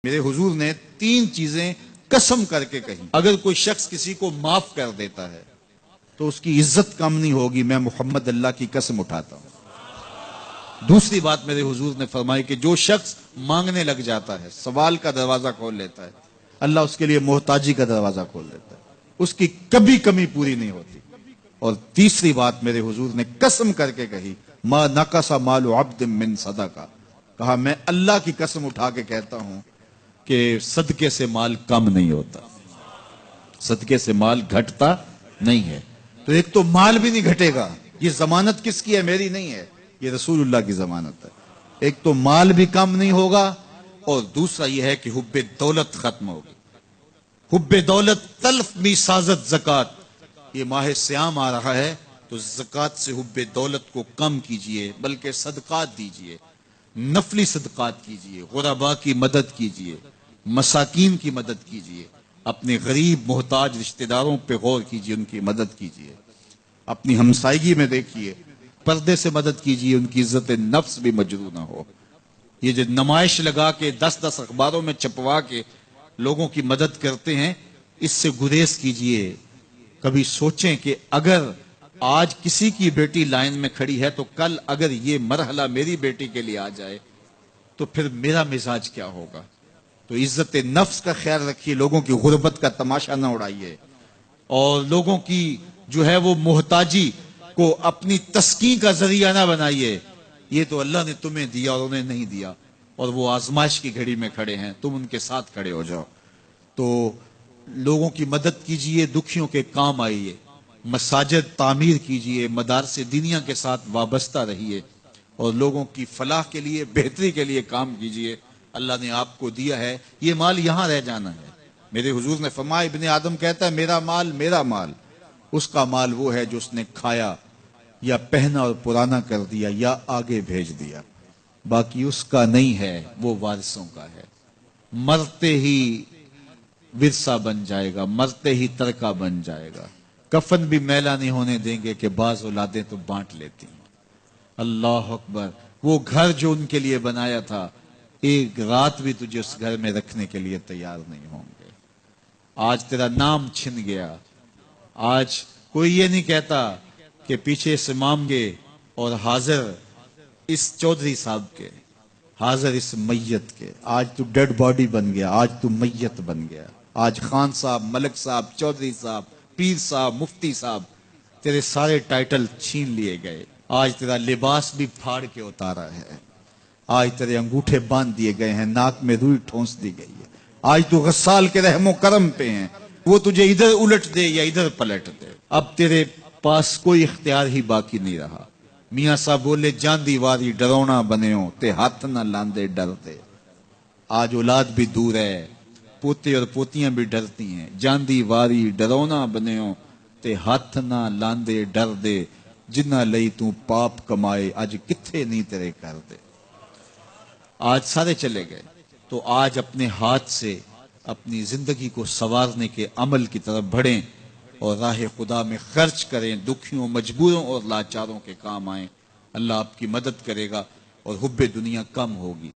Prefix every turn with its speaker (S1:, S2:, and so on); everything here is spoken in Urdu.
S1: میرے حضور نے 3 چیزیں قسم کر کے کہی، اگر کوئی شخص کسی کو معاف کر دیتا ہے تو اس کی عزت کم نہیں ہوگی، میں محمد اللہ کی قسم اٹھاتا ہوں۔ دوسری بات میرے حضور نے فرمائی کہ جو شخص مانگنے لگ جاتا ہے، سوال کا دروازہ کھول لیتا ہے، اللہ اس کے لیے محتاجی کا دروازہ کھول دیتا ہے، اس کی کبھی کمی پوری نہیں ہوتی۔ اور تیسری بات میرے حضور نے قسم کر کے کہی، ما نقص مال عبد من صدقہ، کہا میں اللہ کی قسم اٹھا کے کہتا ہوں کہ صدقے سے مال کم نہیں ہوتا، صدقے سے مال گھٹتا نہیں ہے۔ تو ایک تو مال بھی نہیں گھٹے گا، یہ ضمانت کس کی ہے؟ میری نہیں ہے، یہ رسول اللہ کی ضمانت ہے۔ ایک تو مال بھی کم نہیں ہوگا، اور دوسرا یہ ہے کہ حب دولت ختم ہوگی۔ حب دولت تلف می سازت زکات، یہ ماہ سیام آ رہا ہے تو زکات سے حب دولت کو کم کیجئے، بلکہ صدقات دیجئے، نفلی صدقات کیجئے، غرباء کی مدد کیجئے، مساکین کی مدد کیجئے، اپنے غریب محتاج رشتہ داروں پہ غور کیجئے، ان کی مدد کیجئے، اپنی ہمسائیگی میں دیکھیے، پردے سے مدد کیجئے، ان کی عزت نفس بھی مجروح نہ ہو۔ یہ جو نمائش لگا کے 10 اخباروں میں چھپوا کے لوگوں کی مدد کرتے ہیں، اس سے گریز کیجئے۔ کبھی سوچیں کہ اگر آج کسی کی بیٹی لائن میں کھڑی ہے تو کل اگر یہ مرحلہ میری بیٹی کے لیے آ جائے تو پھر میرا مزاج کیا ہوگا؟ تو عزت نفس کا خیال رکھیے، لوگوں کی غربت کا تماشا نہ اڑائیے، اور لوگوں کی جو ہے وہ محتاجی کو اپنی تسکین کا ذریعہ نہ بنائیے۔ یہ تو اللہ نے تمہیں دیا اور انہیں نہیں دیا، اور وہ آزمائش کی گھڑی میں کھڑے ہیں، تم ان کے ساتھ کھڑے ہو جاؤ۔ تو لوگوں کی مدد کیجئے، دکھیوں کے کام آئیے، مساجد تعمیر کیجئے، مدارس دینیا کے ساتھ وابستہ رہیے، اور لوگوں کی فلاح کے لیے، بہتری کے لیے کام کیجئے۔ اللہ نے آپ کو دیا ہے، یہ مال یہاں رہ جانا ہے۔ میرے حضور نے فرمایا، ابن آدم کہتا ہے میرا مال میرا مال، اس کا مال وہ ہے جو اس نے کھایا یا پہنا اور پرانا کر دیا یا آگے بھیج دیا، باقی اس کا نہیں ہے، وہ وارثوں کا ہے۔ مرتے ہی ورثہ بن جائے گا، مرتے ہی ترکہ بن جائے گا۔ کفن بھی میلا نہیں ہونے دیں گے کہ بعض اولادیں تو بانٹ لیتی ہیں۔ اللہ اکبر، وہ گھر جو ان کے لیے بنایا تھا، ایک رات بھی تجھے اس گھر میں رکھنے کے لیے تیار نہیں ہوں گے۔ آج تیرا نام چھن گیا، آج کوئی یہ نہیں کہتا کہ پیچھے سے امام کے اور حاضر اس چودھری صاحب کے، حاضر اس میت کے۔ آج تو ڈیڈ باڈی بن گیا، آج تو میت بن گیا۔ آج خان صاحب، ملک صاحب، چودھری صاحب، پیر صاحب، مفتی صاحب، تیرے سارے ٹائٹل چھین لیے گئے۔ آج تیرا لباس بھی پھاڑ کے اتارا ہے، آج تیرے انگوٹھے باندھ دیے گئے ہیں، ناک میں روئی ٹھونس دی گئی ہے۔ آج تو غسال کے رحم و کرم پہ ہیں، وہ تجھے ادھر الٹ دے یا ادھر پلٹ دے، اب تیرے پاس کوئی اختیار ہی باقی نہیں رہا۔ میاں صاحب بولے، جاندی واری ڈرونا بنےوں تے ہاتھ نہ لاندے ڈرتے۔ آج اولاد بھی دور ہے، پوتے اور پوتیاں بھی ڈرتی ہیں۔ جاندی واری ڈرونا بنےوں تے ہاتھ نہ لاندے ڈر دے، جنہ لئی تو پاپ کمائے اج کتھے نہیں تیرے کر دے۔ آج سارے چلے گئے، تو آج اپنے ہاتھ سے اپنی زندگی کو سنوارنے کے عمل کی طرف بڑھیں اور راہ خدا میں خرچ کریں، دکھیوں، مجبوروں اور لاچاروں کے کام آئیں۔ اللہ آپ کی مدد کرے گا اور حب دنیا کم ہوگی۔